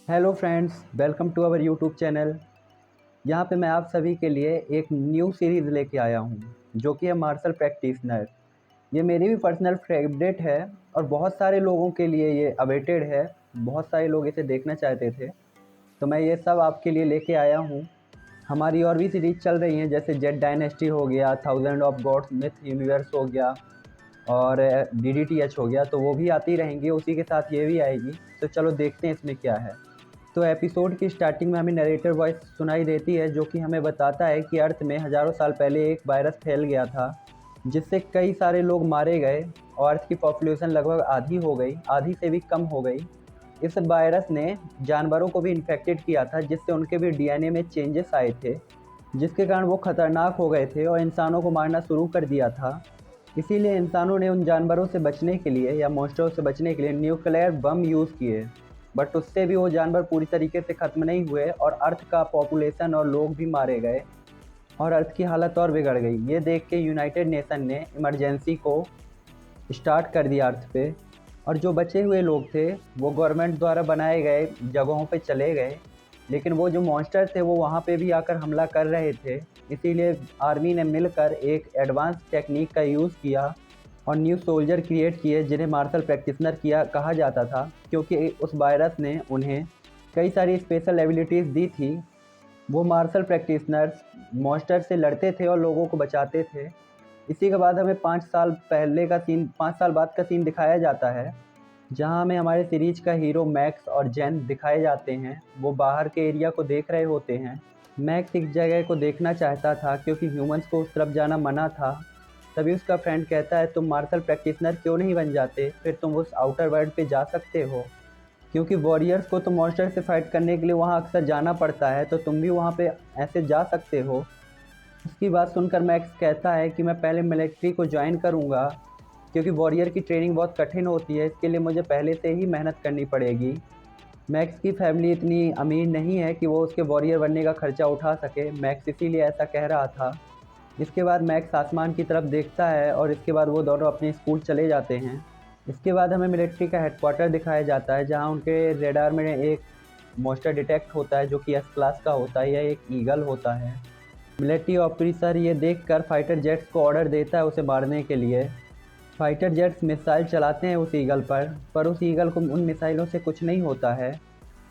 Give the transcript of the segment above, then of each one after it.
Hello friends, welcome to our YouTube channel. यहाँ पे मैं आप सभी के लिए एक न्यू सीरीज़ लेके आया हूँ जो कि है मार्शल प्रैक्टिशनर। ये मेरी भी पर्सनल फेवरेट है और बहुत सारे लोगों के लिए ये अवेटेड है। बहुत सारे लोग इसे देखना चाहते थे, तो मैं ये सब आपके लिए लेके आया हूँ। हमारी और भी सीरीज चल रही हैं, जैसे जेड डायनेस्टी हो गया, thousand of gods myth universe हो गया और DDTH हो गया, तो वो भी आती रहेंगी। उसी के साथ ये भी आएगी। तो चलो देखते हैं इसमें क्या है। तो एपिसोड की स्टार्टिंग में हमें नरेटर वॉइस सुनाई देती है जो कि हमें बताता है कि अर्थ में हज़ारों साल पहले एक वायरस फैल गया था जिससे कई सारे लोग मारे गए और अर्थ की पॉपुलेशन लगभग आधी हो गई, आधी से भी कम हो गई। इस वायरस ने जानवरों को भी इन्फेक्टेड किया था जिससे उनके भी DNA में चेंजेस आए थे, जिसके कारण वो खतरनाक हो गए थे और इंसानों को मारना शुरू कर दिया था। इसीलिए इंसानों ने उन जानवरों से बचने के लिए या मॉन्स्टरों से बचने के लिए न्यूक्लियर बम यूज़ किए। बट उससे भी वो जानवर पूरी तरीके से ख़त्म नहीं हुए और अर्थ का पॉपुलेशन और लोग भी मारे गए और अर्थ की हालत और बिगड़ गई। ये देख के यूनाइटेड नेशन ने इमरजेंसी को स्टार्ट कर दिया अर्थ पे, और जो बचे हुए लोग थे वो गवर्नमेंट द्वारा बनाए गए जगहों पे चले गए। लेकिन वो जो मॉन्स्टर थे वो वहाँ पे भी आकर हमला कर रहे थे। इसीलिए आर्मी ने मिलकर एक एडवांस टेक्निक का यूज़ किया और न्यू सोल्जर क्रिएट किए जिन्हें मार्शल प्रैक्टिशनर किया कहा जाता था, क्योंकि उस वायरस ने उन्हें कई सारी स्पेशल एबिलिटीज़ दी थी। वो मार्शल प्रैक्टिशनर्स मॉन्स्टर से लड़ते थे और लोगों को बचाते थे। इसी के बाद हमें 5 साल बाद का सीन दिखाया जाता है, जहां हमें हमारे सीरीज का हीरो मैक्स और जेन दिखाए जाते हैं। वो बाहर के एरिया को देख रहे होते हैं। मैक्स एक जगह को देखना चाहता था क्योंकि ह्यूमंस को उस तरफ जाना मना था। तभी उसका फ्रेंड कहता है, तुम मार्शल प्रैक्टिशनर क्यों नहीं बन जाते, फिर तुम उस आउटर वर्ल्ड पे जा सकते हो। क्योंकि वॉरियर्स को तो मॉन्स्टर से फाइट करने के लिए वहाँ अक्सर जाना पड़ता है, तो तुम भी वहाँ पे ऐसे जा सकते हो। उसकी बात सुनकर मैक्स कहता है कि मैं पहले मिलिट्री को ज्वाइन करूँगा, क्योंकि वॉरियर की ट्रेनिंग बहुत कठिन होती है, इसके लिए मुझे पहले से ही मेहनत करनी पड़ेगी। मैक्स की फैमिली इतनी अमीर नहीं है कि वो उसके वॉरियर बनने का खर्चा उठा सके। मैक्स इसीलिए ऐसा कह रहा था। इसके बाद मैक्स आसमान की तरफ देखता है और इसके बाद वो दोनों अपने स्कूल चले जाते हैं। इसके बाद हमें मिलिट्री का हेडक्वार्टर दिखाया जाता है, जहाँ उनके रेडार में एक मॉन्स्टर डिटेक्ट होता है जो कि S क्लास का होता है। यह एक ईगल होता है। मिलिट्री ऑफिसर ये देखकर फाइटर जेट्स को ऑर्डर देता है उसे मारने के लिए। फाइटर जेट्स मिसाइल चलाते हैं उस ईगल पर उस ईगल को उन मिसाइलों से कुछ नहीं होता है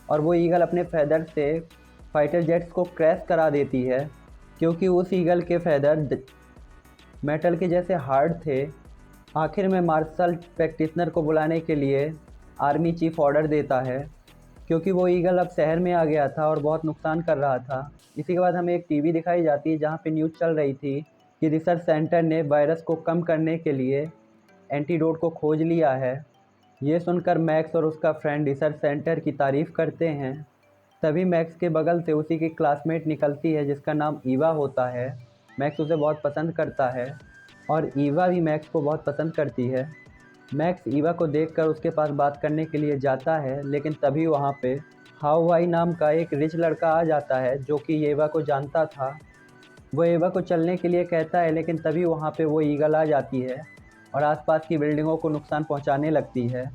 और वो ईगल अपने फैदर से फाइटर जेट्स को क्रैश करा देती है, क्योंकि उस ईगल के फैदर मेटल के जैसे हार्ड थे। आखिर में मार्शल प्रैक्टिशनर को बुलाने के लिए आर्मी चीफ ऑर्डर देता है, क्योंकि वो ईगल अब शहर में आ गया था और बहुत नुकसान कर रहा था। इसी के बाद हमें एक टीवी दिखाई जाती है जहाँ पे न्यूज़ चल रही थी कि रिसर्च सेंटर ने वायरस को कम करने के लिए एंटीडोट को खोज लिया है। ये सुनकर मैक्स और उसका फ्रेंड रिसर्च सेंटर की तारीफ़ करते हैं। तभी मैक्स के बगल से उसी की क्लासमेट निकलती है जिसका नाम ईवा होता है। मैक्स उसे बहुत पसंद करता है और ईवा भी मैक्स को बहुत पसंद करती है। मैक्स ईवा को देखकर उसके पास बात करने के लिए जाता है, लेकिन तभी वहाँ पे हाउ वाई नाम का एक रिच लड़का आ जाता है जो कि ईवा को जानता था। वो ईवा को चलने के लिए कहता है, लेकिन तभी वहाँ पे वो ईगल आ जाती है और आसपास की बिल्डिंगों को नुकसान पहुँचाने लगती है।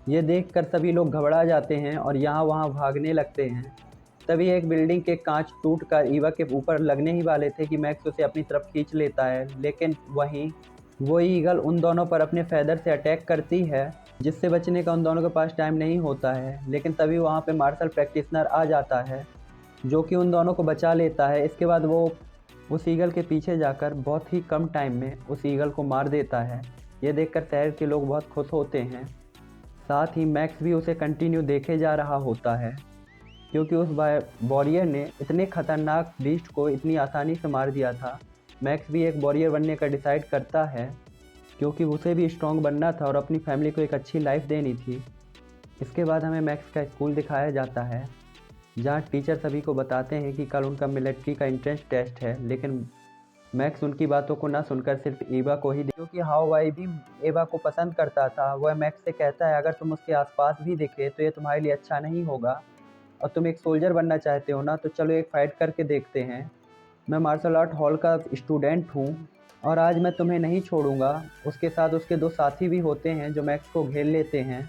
ये देखकर सभी लोग घबरा जाते हैं और यहाँ वहाँ भागने लगते हैं। तभी एक बिल्डिंग के कांच टूटकर ईवा के ऊपर लगने ही वाले थे कि मैक्स उसे अपनी तरफ खींच लेता है, लेकिन वहीं वो ईगल उन दोनों पर अपने फैदर से अटैक करती है, जिससे बचने का उन दोनों के पास टाइम नहीं होता है। लेकिन तभी वहाँ पे मार्शल प्रैक्टिशनर आ जाता है जो कि उन दोनों को बचा लेता है। इसके बाद वो उस ईगल के पीछे जाकर बहुत ही कम टाइम में उस ईगल को मार देता है। ये देखकर शहर के लोग बहुत खुश होते हैं। साथ ही मैक्स भी उसे कंटिन्यू देखे जा रहा होता है, क्योंकि उस वॉरियर ने इतने खतरनाक बीस्ट को इतनी आसानी से मार दिया था। मैक्स भी एक वॉरियर बनने का डिसाइड करता है, क्योंकि उसे भी स्ट्रॉन्ग बनना था और अपनी फैमिली को एक अच्छी लाइफ देनी थी। इसके बाद हमें मैक्स का स्कूल दिखाया जाता है, जहाँ टीचर सभी को बताते हैं कि कल उनका मिलिट्री का एंट्रेंस टेस्ट है। लेकिन मैक्स उनकी बातों को ना सुनकर सिर्फ ईवा को ही, क्योंकि हाउ वाई भी ईवा को पसंद करता था। वह मैक्स से कहता है, अगर तुम उसके आसपास भी दिखे तो ये तुम्हारे लिए अच्छा नहीं होगा, और तुम एक सोल्जर बनना चाहते हो ना, तो चलो एक फ़ाइट करके देखते हैं। मैं मार्शल आर्ट हॉल का स्टूडेंट हूँ और आज मैं तुम्हें नहीं छोड़ूंगा। उसके साथ उसके दो साथी भी होते हैं जो मैक्स को घेर लेते हैं।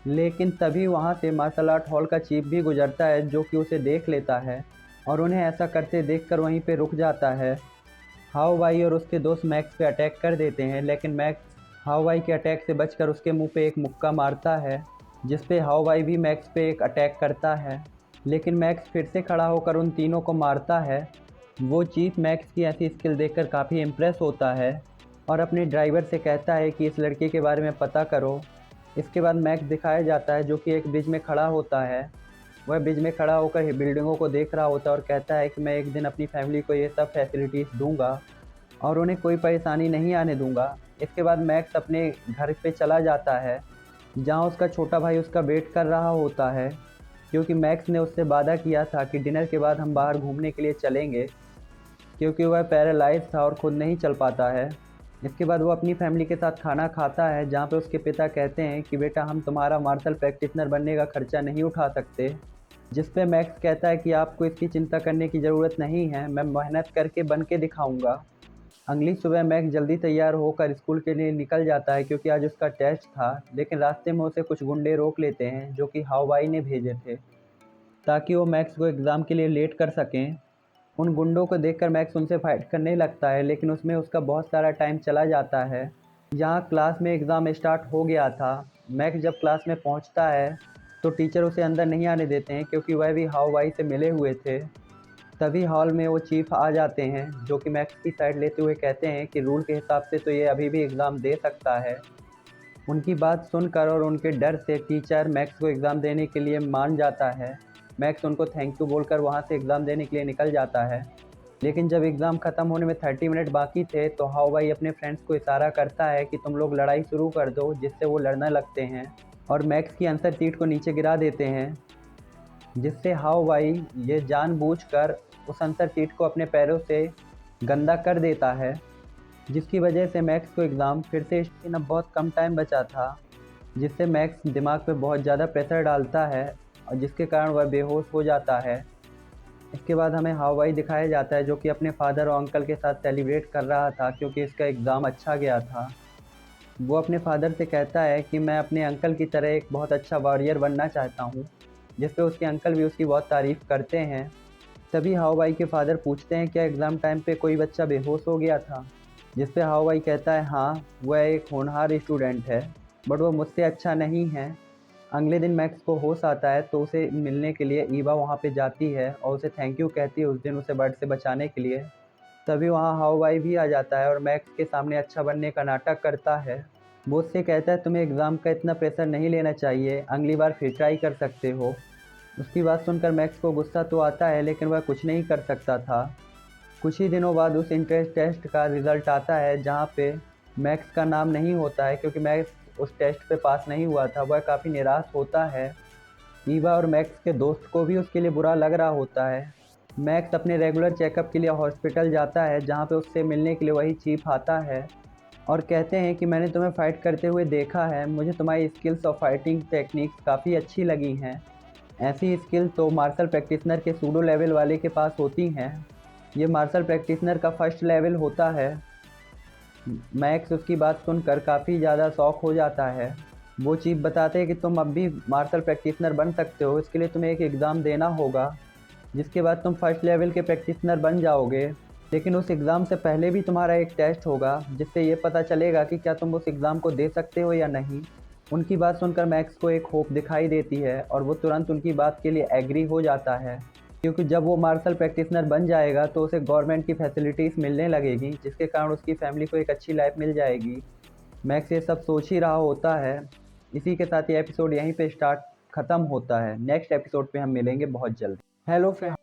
लेकिन तभी वहाँ से मार्शल आर्ट हॉल का चीफ भी गुजरता है, जो कि उसे देख लेता है और उन्हें ऐसा करते देखकर वहीं पे रुक जाता है। हाओ वाई और उसके दोस्त मैक्स पे अटैक कर देते हैं, लेकिन मैक्स हाओ वाई के अटैक से बचकर उसके मुंह पे एक मुक्का मारता है, जिस पे हाओ वाई भी मैक्स पे एक अटैक करता है। लेकिन मैक्स फिर से खड़ा होकर उन तीनों को मारता है। वो चीफ मैक्स की ऐसी स्किल देखकर काफ़ी इम्प्रेस होता है और अपने ड्राइवर से कहता है कि इस लड़के के बारे में पता करो। इसके बाद मैक्स दिखाया जाता है, जो कि एक ब्रिज में खड़ा होता है। वह ब्रिज में खड़ा होकर बिल्डिंगों को देख रहा होता है और कहता है कि मैं एक दिन अपनी फैमिली को ये सब फैसिलिटीज़ दूंगा और उन्हें कोई परेशानी नहीं आने दूंगा। इसके बाद मैक्स अपने घर पे चला जाता है, जहां उसका छोटा भाई उसका वेट कर रहा होता है, क्योंकि मैक्स ने उससे वादा किया था कि डिनर के बाद हम बाहर घूमने के लिए चलेंगे, क्योंकि वह पैरालाइज था और खुद नहीं चल पाता है। इसके बाद वो अपनी फैमिली के साथ खाना खाता है, जहाँ पे उसके पिता कहते हैं कि बेटा हम तुम्हारा मार्शल प्रैक्टिशनर बनने का खर्चा नहीं उठा सकते। जिस पे मैक्स कहता है कि आपको इसकी चिंता करने की ज़रूरत नहीं है, मैं मेहनत करके बन के दिखाऊंगा। अगली सुबह मैक्स जल्दी तैयार होकर स्कूल के लिए निकल जाता है, क्योंकि आज उसका टेस्ट था। लेकिन रास्ते में उसे कुछ गुंडे रोक लेते हैं, जो कि हवाई ने भेजे थे, ताकि वो मैक्स को एग्ज़ाम के लिए लेट कर सकें। उन गुंडों को देखकर मैक्स उनसे फाइट करने लगता है, लेकिन उसमें उसका बहुत सारा टाइम चला जाता है। जहाँ क्लास में एग्ज़ाम स्टार्ट हो गया था, मैक्स जब क्लास में पहुँचता है तो टीचर उसे अंदर नहीं आने देते हैं, क्योंकि वह भी हावाई से मिले हुए थे। तभी हॉल में वो चीफ आ जाते हैं, जो कि मैक्स की साइड लेते हुए कहते हैं कि रूल के हिसाब से तो ये अभी भी एग्ज़ाम दे सकता है। उनकी बात सुनकर और उनके डर से टीचर मैक्स को एग्ज़ाम देने के लिए मान जाता है। मैक्स उनको थैंक यू बोलकर वहाँ से एग्ज़ाम देने के लिए निकल जाता है। लेकिन जब एग्ज़ाम ख़त्म होने में 30 मिनट बाकी थे, तो हावाई अपने फ्रेंड्स को इशारा करता है कि तुम लोग लड़ाई शुरू कर दो, जिससे वो लड़ने लगते हैं और मैक्स की आंसर शीट को नीचे गिरा देते हैं, जिससे हावाई ये जानबूझकर उस आंसर शीट को अपने पैरों से गंदा कर देता है, जिसकी वजह से मैक्स को एग्ज़ाम फिर से अब बहुत कम टाइम बचा था, जिससे मैक्स दिमाग पे बहुत ज़्यादा प्रेशर डालता है और जिसके कारण वह बेहोश हो जाता है। इसके बाद हमें हवाई दिखाया जाता है, जो कि अपने फादर और अंकल के साथ सेलिब्रेट कर रहा था, क्योंकि इसका एग्ज़ाम अच्छा गया था। वो अपने फादर से कहता है कि मैं अपने अंकल की तरह एक बहुत अच्छा वॉरियर बनना चाहता हूँ, जिस पे उसके अंकल भी उसकी बहुत तारीफ़ करते हैं। तभी हावाई के फादर पूछते हैं क्या एग्ज़ाम टाइम पे कोई बच्चा बेहोश हो गया था, जिस पे हावाई कहता है हाँ, वह एक होनहार स्टूडेंट है, बट वो मुझसे अच्छा नहीं है। अगले दिन मैक्स को होश आता है, तो उसे मिलने के लिए ईवा वहाँ पे जाती है और उसे थैंक यू कहती है उस दिन उसे बर्ड से बचाने के लिए। तभी वहाँ हावाई भी आ जाता है और मैक्स के सामने अच्छा बनने का नाटक करता है। वो उससे कहता है तुम्हें एग्ज़ाम का इतना प्रेशर नहीं लेना चाहिए, अगली बार फिर ट्राई कर सकते हो। उसकी बात सुनकर मैक्स को गुस्सा तो आता है, लेकिन वह कुछ नहीं कर सकता था। कुछ ही दिनों बाद उस इंट्रेंस टेस्ट का रिज़ल्ट आता है, जहाँ पे मैक्स का नाम नहीं होता है, क्योंकि मैक्स उस टेस्ट पे पास नहीं हुआ था। वह काफ़ी निराश होता है। ईवा और मैक्स के दोस्त को भी उसके लिए बुरा लग रहा होता है। मैक्स अपने रेगुलर चेकअप के लिए हॉस्पिटल जाता है, जहाँ पे उससे मिलने के लिए वही चीफ आता है और कहते हैं कि मैंने तुम्हें फ़ाइट करते हुए देखा है, मुझे तुम्हारी स्किल्स और फाइटिंग टेक्निक्स काफ़ी अच्छी लगी हैं। ऐसी स्किल तो मार्शल प्रैक्टिशनर के सूडो लेवल वाले के पास होती हैं। ये मार्शल प्रैक्टिशनर का फर्स्ट लेवल होता है। मैक्स उसकी बात सुनकर काफ़ी ज़्यादा शॉक हो जाता है। वो चीफ बताते हैं कि तुम अब भी मार्शल प्रैक्टिशनर बन सकते हो, इसके लिए तुम्हें एक एग्ज़ाम देना होगा, जिसके बाद तुम फर्स्ट लेवल के प्रैक्टिशनर बन जाओगे। लेकिन उस एग्ज़ाम से पहले भी तुम्हारा एक टेस्ट होगा, जिससे ये पता चलेगा कि क्या तुम उस एग्ज़ाम को दे सकते हो या नहीं। उनकी बात सुनकर मैक्स को एक होप दिखाई देती है और वो तुरंत उनकी बात के लिए एग्री हो जाता है, क्योंकि जब वो मार्शल प्रैक्टिशनर बन जाएगा तो उसे गवर्नमेंट की फैसिलिटीज़ मिलने लगेगी, जिसके कारण उसकी फैमिली को एक अच्छी लाइफ मिल जाएगी। मैक्स ये सब सोच ही रहा होता है। इसी के साथ ये एपिसोड यहीं पे ख़त्म होता है। नेक्स्ट एपिसोड पे हम मिलेंगे बहुत जल्द। Hello friend.